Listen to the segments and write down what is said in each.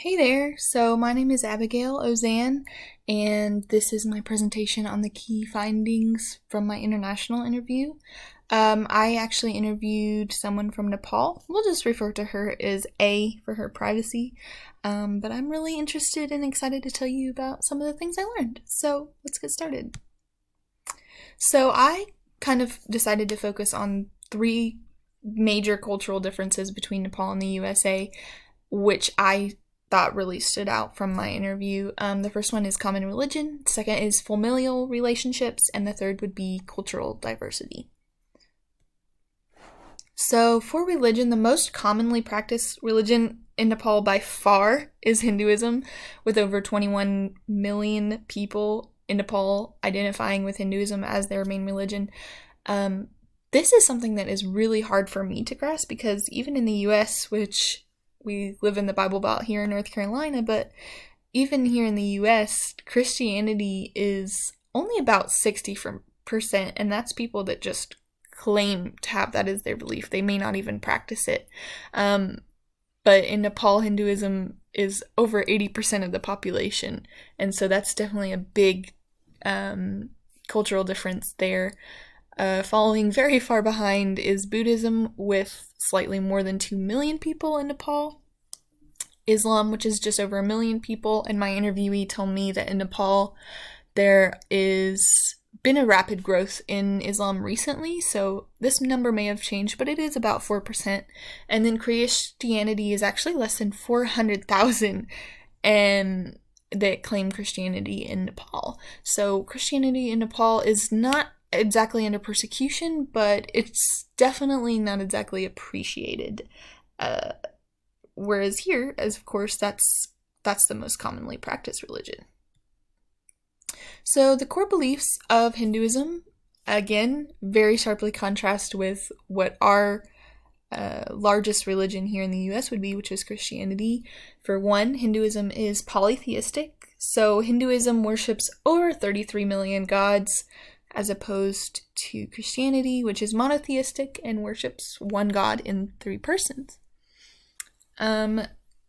Hey there, so my name is Abigail Ozan, and this is my presentation on the key findings from my international interview. I actually interviewed someone from Nepal. We'll just refer to her as A for her privacy, but I'm really interested and excited to tell you about some of the things I learned. So let's get started. So I kind of decided to focus on three major cultural differences between Nepal and the USA, which I thought really stood out from my interview. The first one is common religion, second is familial relationships, and the third would be cultural diversity. So, for religion, the most commonly practiced religion in Nepal by far is Hinduism, with over 21 million people in Nepal identifying with Hinduism as their main religion. This is something that is really hard for me to grasp because even in the US, which we live in the Bible Belt here in North Carolina, but even here in the US, Christianity is only about 60%, and that's people that just claim to have that as their belief. They may not even practice it. But in Nepal, Hinduism is over 80% of the population, and so that's definitely a big cultural difference there. Following very far behind is Buddhism, with slightly more than 2 million people in Nepal. Islam, which is just over 1 million people, and my interviewee told me that in Nepal there is been a rapid growth in Islam recently, so this number may have changed, but it is about 4%. And then Christianity is actually less than 400,000 and that claim Christianity in Nepal. So Christianity in Nepal is not exactly under persecution, but it's definitely not exactly appreciated. Whereas here, as of course, that's the most commonly practiced religion. So the core beliefs of Hinduism, again, very sharply contrast with what our largest religion here in the US would be, which is Christianity. For one, Hinduism is polytheistic. So Hinduism worships over 33 million gods, as opposed to Christianity, which is monotheistic and worships one god in 3 persons.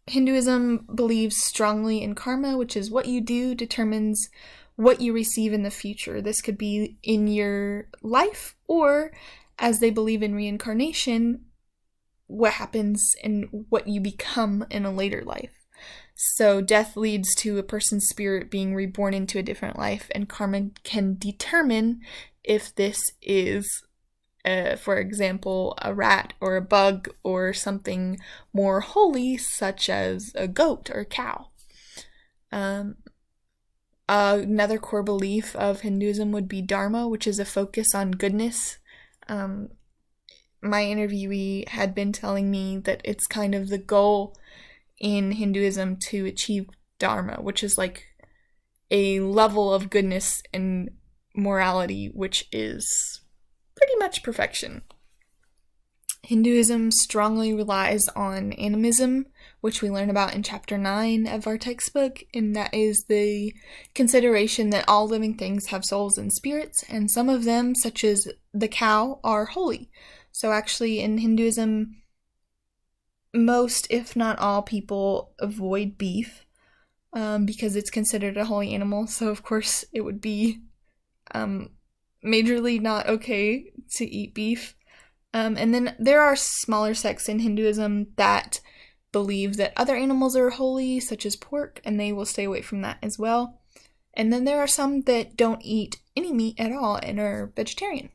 Hinduism believes strongly in karma, which is what you do determines what you receive in the future. This could be in your life, or as they believe in reincarnation, what happens and what you become in a later life. So death leads to a person's spirit being reborn into a different life, and karma can determine if this is, for example, a rat or a bug or something more holy, such as a goat or a cow. Another core belief of Hinduism would be Dharma, which is a focus on goodness. My interviewee had been telling me that it's kind of the goal in Hinduism to achieve Dharma, which is like a level of goodness and morality which is pretty much perfection. Hinduism strongly relies on animism, which we learn about in chapter 9 of our textbook, and that is the consideration that all living things have souls and spirits, and some of them, such as the cow, are holy. So actually in Hinduism, most, if not all, people avoid beef because it's considered a holy animal, so of course it would be majorly not okay to eat beef. And then there are smaller sects in Hinduism that believe that other animals are holy, such as pork, and they will stay away from that as well. And then there are some that don't eat any meat at all and are vegetarian.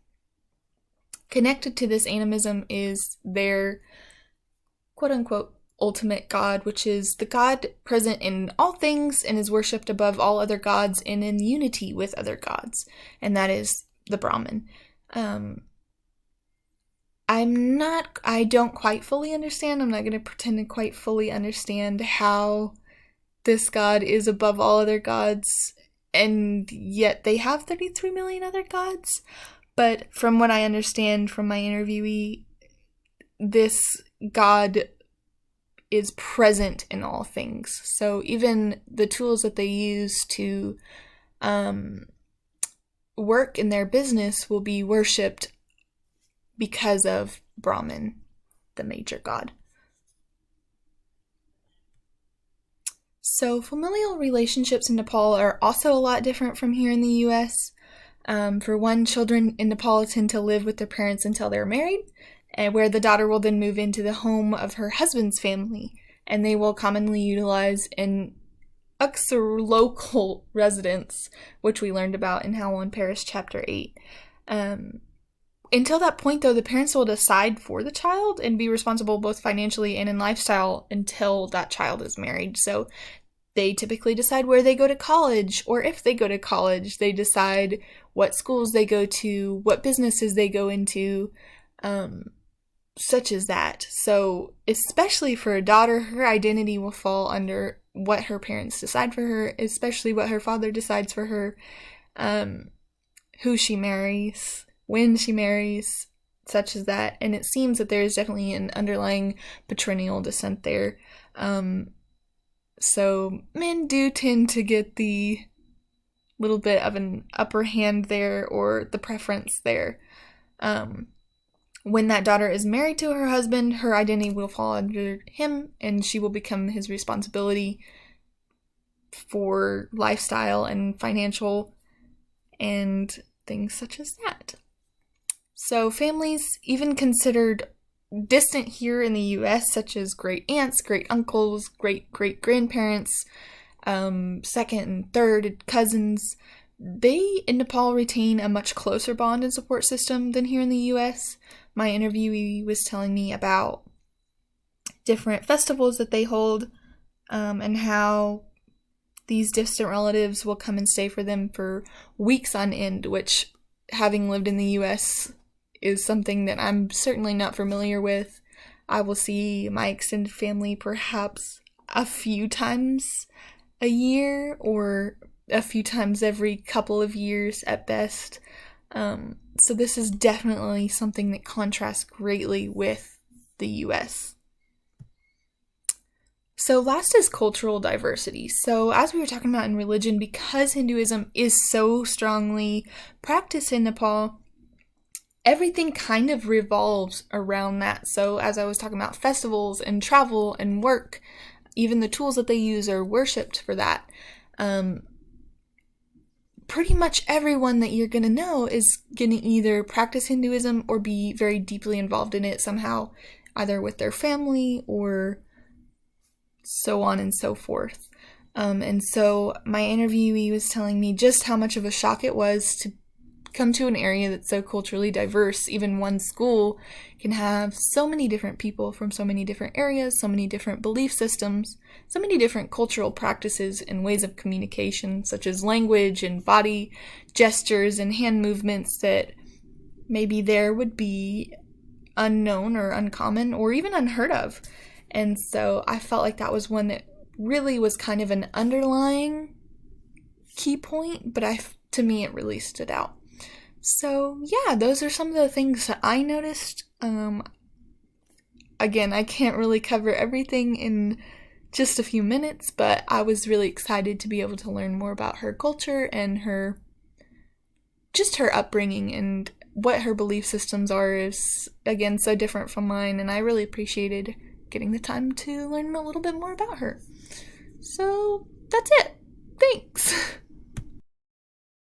Connected to this animism is their quote-unquote ultimate god, which is the god present in all things and is worshipped above all other gods and in unity with other gods, and that is the Brahman. I don't quite fully understand, I'm not going to pretend to quite fully understand how this god is above all other gods, and yet they have 33 million other gods. But from what I understand from my interviewee, this god is present in all things. So even the tools that they use to work in their business will be worshipped because of Brahman, the major god. So familial relationships in Nepal are also a lot different from here in the US. For one, children in Nepal tend to live with their parents until they're married, and where the daughter will then move into the home of her husband's family, and they will commonly utilize an Uksar local residence, which we learned about in How in Paris Chapter 8. Until that point, though, the parents will decide for the child and be responsible both financially and in lifestyle until that child is married. So they typically decide where they go to college, or if they go to college, they decide what schools they go to, what businesses they go into, such as that. So especially for a daughter, her identity will fall under what her parents decide for her, especially what her father decides for her, who she marries, when she marries, such as that. And it seems that there is definitely an underlying patrilineal descent there. So men do tend to get the little bit of an upper hand there, or the preference there. When that daughter is married to her husband, her identity will fall under him, and she will become his responsibility for lifestyle and financial and things such as that. So families, even considered distant here in the US, such as great aunts, great uncles, great great grandparents, second and third cousins, they in Nepal retain a much closer bond and support system than here in the US. My interviewee was telling me about different festivals that they hold, and how these distant relatives will come and stay for them for weeks on end, which, having lived in the US, is something that I'm certainly not familiar with. I will see my extended family perhaps a few times a year, or a few times every couple of years at best. So this is definitely something that contrasts greatly with the US. So last is cultural diversity. So as we were talking about in religion, because Hinduism is so strongly practiced in Nepal, everything kind of revolves around that. So as I was talking about festivals and travel and work, even the tools that they use are worshipped for that. Pretty much everyone that you're going to know is going to either practice Hinduism or be very deeply involved in it somehow, either with their family or so on and so forth. And so my interviewee was telling me just how much of a shock it was to come to an area that's so culturally diverse. Even one school can have so many different people from so many different areas, so many different belief systems, so many different cultural practices and ways of communication, such as language and body gestures and hand movements that maybe there would be unknown or uncommon or even unheard of. And so I felt like that was one that really was kind of an underlying key point, but to me it really stood out. So yeah, those are some of the things that I noticed. Again, I can't really cover everything in just a few minutes, but I was really excited to be able to learn more about her culture and her upbringing, and what her belief systems are is, again, so different from mine, and I really appreciated getting the time to learn a little bit more about her. So that's it. Thanks.